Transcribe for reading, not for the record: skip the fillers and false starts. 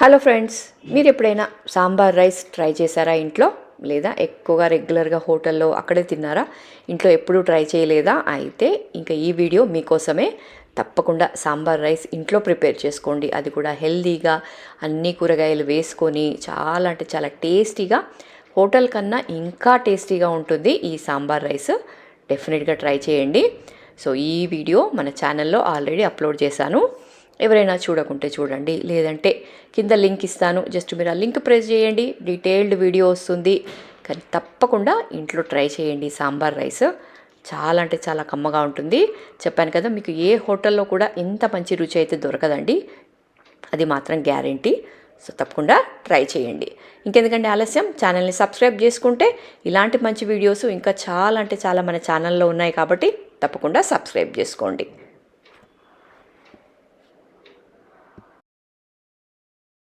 Hello friends, మీరు ఎప్పుడైనా sambar rice try చేశారా ఇంట్లో? లేదా ఎక్కువగా రెగ్యులర్గా హోటల్లో అక్కడే తిన్నారా? ఇంట్లో ఎప్పుడూ ట్రై చేయలేదా? అయితే ఇంకా ఈ వీడియో మీకోసమే. తప్పకుండా సాంబార్ రైస్ ఇంట్లో ప్రిపేర్ చేసుకోండి. అది కూడా హెల్దీగా అన్ని కూరగాయలు వేసుకొని చాలా అంటే చాలా టేస్టీగా, హోటల్ కన్నా ఇంకా టేస్టీగా ఉంటుంది ఈ సాంబార్ రైస్. డెఫినెట్గా ట్రై చేయండి. సో ఈ వీడియో మన ఛానల్లో ఆల్రెడీ అప్లోడ్ చేశాను. ఎవరైనా చూడకుంటే చూడండి, లేదంటే కింద లింక్ ఇస్తాను, జస్ట్ మీరు ఆ లింక్ ప్రెస్ చేయండి, డీటెయిల్డ్ వీడియో వస్తుంది. కానీ తప్పకుండా ఇంట్లో ట్రై చేయండి. సాంబార్ రైస్ చాలా అంటే చాలా కమ్మగా ఉంటుంది. చెప్పాను కదా, మీకు ఏ హోటల్లో కూడా ఇంత మంచి రుచి అయితే దొరకదండి, అది మాత్రం గ్యారెంటీ. సో తప్పకుండా ట్రై చేయండి. ఇంకెందుకంటే ఆలస్యం, ఛానల్ని సబ్స్క్రైబ్ చేసుకుంటే ఇలాంటి మంచి వీడియోస్ ఇంకా చాలా అంటే చాలా మన ఛానల్లో ఉన్నాయి కాబట్టి తప్పకుండా సబ్స్క్రైబ్ చేసుకోండి.